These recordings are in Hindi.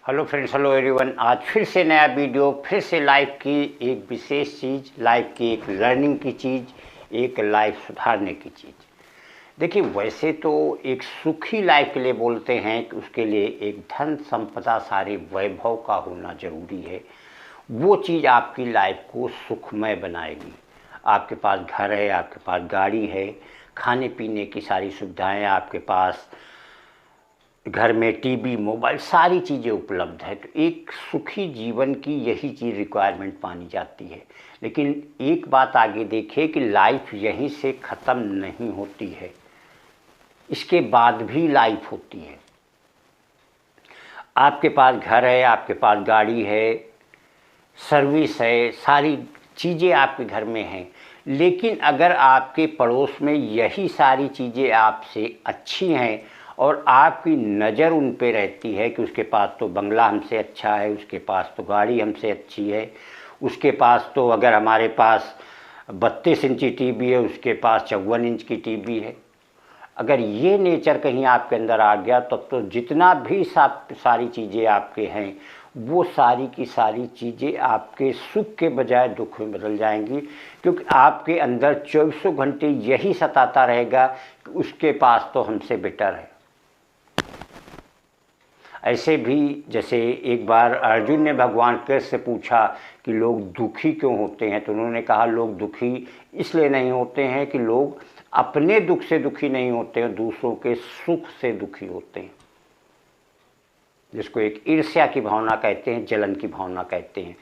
Hello friends, hello everyone. आज फिर से नया वीडियो, फिर से लाइफ की एक विशेष चीज़, लाइफ की एक लर्निंग की चीज़, एक लाइफ सुधारने की चीज़। देखिए, वैसे तो एक सुखी लाइफ के लिए बोलते हैं कि उसके लिए एक धन संपदा सारे वैभव का होना ज़रूरी है। वो चीज़ आपकी लाइफ को सुखमय बनाएगी। आपके पास घर है, आपके पास गाड़ी है, खाने पीने की सारी सुविधाएं आपके पास, घर में टीवी, मोबाइल, सारी चीज़ें उपलब्ध है। तो एक सुखी जीवन की यही चीज़ रिक्वायरमेंट मानी जाती है। लेकिन एक बात आगे देखिए कि लाइफ यहीं से ख़त्म नहीं होती है, इसके बाद भी लाइफ होती है। आपके पास घर है, आपके पास गाड़ी है, सर्विस है, सारी चीज़ें आपके घर में हैं, लेकिन अगर आपके पड़ोस में यही सारी चीज़ें आपसे अच्छी हैं और आपकी नज़र उन पे रहती है कि उसके पास तो बंगला हमसे अच्छा है, उसके पास तो गाड़ी हमसे अच्छी है, उसके पास तो, अगर हमारे पास 32 इंची टीवी है, उसके पास 54 इंच की टीवी है, अगर ये नेचर कहीं आपके अंदर आ गया तब तो जितना भी सारी चीज़ें आपके हैं वो सारी की सारी चीज़ें आपके सुख के बजाय दुख में बदल जाएंगी, क्योंकि आपके अंदर 24 घंटे यही सताता रहेगा कि उसके पास तो हमसे बेटर है। ऐसे भी जैसे एक बार अर्जुन ने भगवान कृष्ण से पूछा कि लोग दुखी क्यों होते हैं, तो उन्होंने कहा लोग दुखी इसलिए नहीं होते हैं कि लोग अपने दुख से दुखी नहीं होते हैं, दूसरों के सुख से दुखी होते हैं, जिसको एक ईर्ष्या की भावना कहते हैं, जलन की भावना कहते हैं।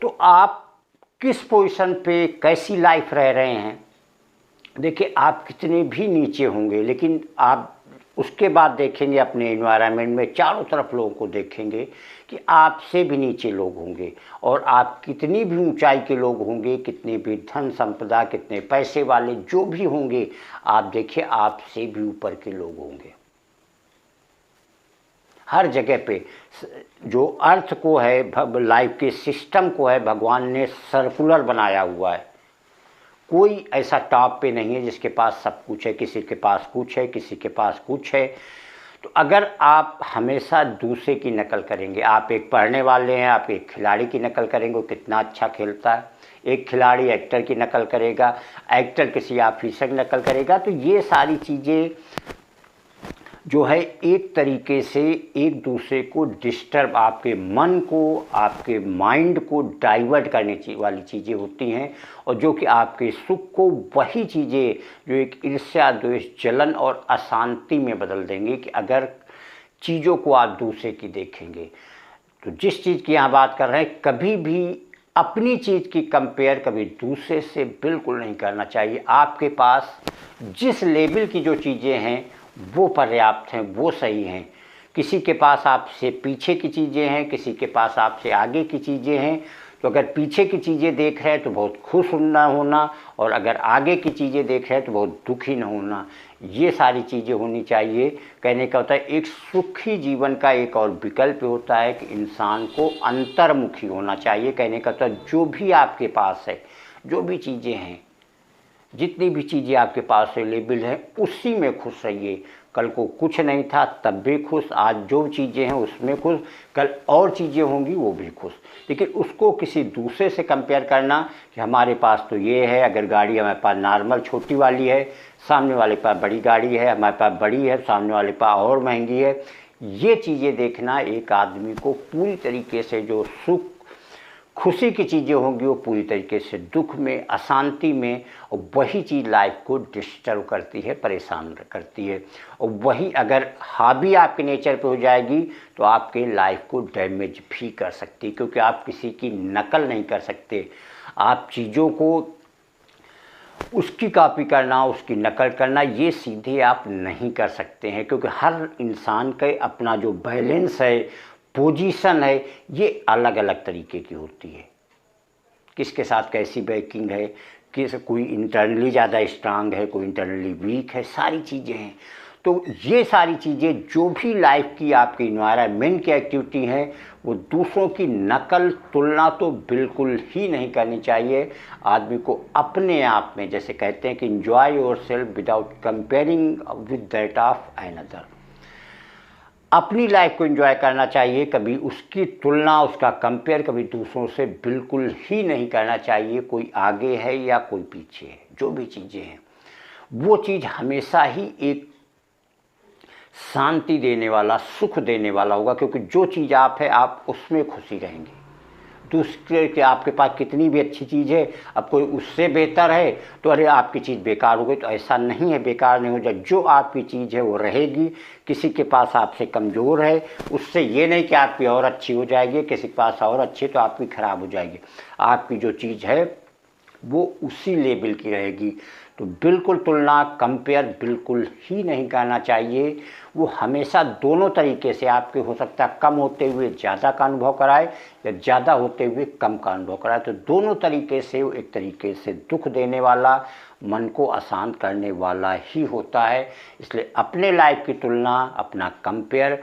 तो आप किस पोजीशन पे कैसी लाइफ रह रहे हैं, देखिए आप कितने भी नीचे होंगे, लेकिन आप उसके बाद देखेंगे अपने एनवायरनमेंट में चारों तरफ लोगों को देखेंगे कि आपसे भी नीचे लोग होंगे, और आप कितनी भी ऊंचाई के लोग होंगे, कितनी भी धन संपदा, कितने पैसे वाले जो भी होंगे, आप देखिए आपसे भी ऊपर के लोग होंगे। हर जगह पे जो अर्थ को है, लाइफ के सिस्टम को है, भगवान ने सर्कुलर बनाया हुआ है। कोई ऐसा टॉप पे नहीं है जिसके पास सब कुछ है, किसी के पास कुछ है, किसी के पास कुछ है। तो अगर आप हमेशा दूसरे की नकल करेंगे, आप एक पढ़ने वाले हैं, आप एक खिलाड़ी की नकल करेंगे, वो कितना अच्छा खेलता है, एक खिलाड़ी एक्टर की नकल करेगा, एक्टर किसी ऑफिसर की नकल करेगा, तो ये सारी चीज़ें जो है एक तरीके से एक दूसरे को डिस्टर्ब, आपके मन को, आपके माइंड को डाइवर्ट करने वाली चीज़ें होती हैं, और जो कि आपके सुख को, वही चीज़ें जो एक ईर्ष्या, द्वेष, जलन और अशांति में बदल देंगे कि अगर चीज़ों को आप दूसरे की देखेंगे। तो जिस चीज़ की यहाँ बात कर रहे हैं, कभी भी अपनी चीज़ की कंपेयर कभी दूसरे से बिल्कुल नहीं करना चाहिए। आपके पास जिस लेवल की जो चीज़ें हैं वो पर्याप्त हैं, वो सही हैं। किसी के पास आपसे पीछे की चीज़ें हैं, किसी के पास आपसे आगे की चीज़ें हैं, तो अगर पीछे की चीज़ें देख रहे हैं तो बहुत खुश ना होना, और अगर आगे की चीज़ें देख रहे हैं तो बहुत दुखी ना होना। ये सारी चीज़ें होनी चाहिए। कहने का होता है एक सुखी जीवन का एक और विकल्प होता है कि इंसान को अंतर्मुखी होना चाहिए। कहने का होता है जो भी आपके पास है, जो भी चीज़ें हैं, जितनी भी चीज़ें आपके पास अवेलेबल हैं, उसी में खुश रहिए। कल को कुछ नहीं था तब भी खुश, आज जो चीज़ें हैं उसमें खुश, कल और चीज़ें होंगी वो भी खुश। लेकिन उसको किसी दूसरे से कंपेयर करना कि हमारे पास तो ये है, अगर गाड़ी हमारे पास नॉर्मल छोटी वाली है, सामने वाले पास बड़ी गाड़ी है, हमारे पास बड़ी है, सामने वाले पास और महंगी है, ये चीज़ें देखना एक आदमी को पूरी तरीके से जो सुख, खुशी की चीज़ें होंगी वो पूरी तरीके से दुख में, अशांति में, और वही चीज़ लाइफ को डिस्टर्ब करती है, परेशान करती है। और वही अगर हावी आपके नेचर पे हो जाएगी तो आपके लाइफ को डैमेज भी कर सकती है, क्योंकि आप किसी की नकल नहीं कर सकते। आप चीज़ों को उसकी कॉपी करना, उसकी नकल करना, ये सीधे आप नहीं कर सकते हैं, क्योंकि हर इंसान का अपना जो बैलेंस है, पोजीशन है, ये अलग अलग तरीके की होती है। किसके साथ कैसी बैकिंग है, कोई इंटरनली ज़्यादा स्ट्रांग है, कोई इंटरनली वीक है, सारी चीज़ें हैं। तो ये सारी चीज़ें जो भी लाइफ की आपकी इन्वायरमेंट की एक्टिविटी हैं, वो दूसरों की नकल, तुलना तो बिल्कुल ही नहीं करनी चाहिए। आदमी को अपने आप में, जैसे कहते हैं कि enjoy your self without comparing with that of another. अपनी लाइफ को एंजॉय करना चाहिए, कभी उसकी तुलना, उसका कंपेयर कभी दूसरों से बिल्कुल ही नहीं करना चाहिए। कोई आगे है या कोई पीछे है, जो भी चीज़ें हैं वो चीज़ हमेशा ही एक शांति देने वाला, सुख देने वाला होगा, क्योंकि जो चीज़ आप है आप उसमें खुशी रहेंगे। दूसरे के आपके पास कितनी भी अच्छी चीज़ है, अब कोई उससे बेहतर है तो अरे आपकी चीज़ बेकार हो गई, तो ऐसा नहीं है, बेकार नहीं हो जाए। जो आपकी चीज़ है वो रहेगी। किसी के पास आपसे कमज़ोर है, उससे ये नहीं कि आपकी और अच्छी हो जाएगी, किसी के पास और अच्छी तो आपकी ख़राब हो जाएगी। आपकी जो चीज़ है वो उसी लेवल की रहेगी। तो बिल्कुल तुलना, कंपेयर बिल्कुल ही नहीं करना चाहिए। वो हमेशा दोनों तरीके से आपके हो सकता है कम होते हुए ज़्यादा का अनुभव कराए या ज़्यादा होते हुए कम का अनुभव कराए। तो दोनों तरीके से वो एक तरीके से दुख देने वाला, मन को अशांत करने वाला ही होता है। इसलिए अपने लाइफ की तुलना, अपना कंपेयर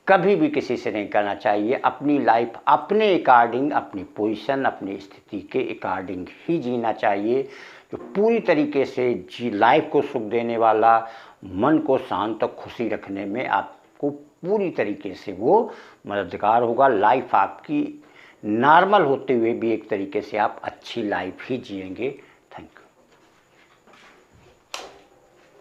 कभी भी किसी से नहीं करना चाहिए। अपनी लाइफ अपने अकॉर्डिंग, अपनी पोजीशन, अपनी स्थिति के अकॉर्डिंग ही जीना चाहिए। जो पूरी तरीके से लाइफ को सुख देने वाला, मन को शांत और खुशी रखने में आपको पूरी तरीके से वो मददगार होगा। लाइफ आपकी नॉर्मल होते हुए भी एक तरीके से आप अच्छी लाइफ ही जिएंगे। Thank you.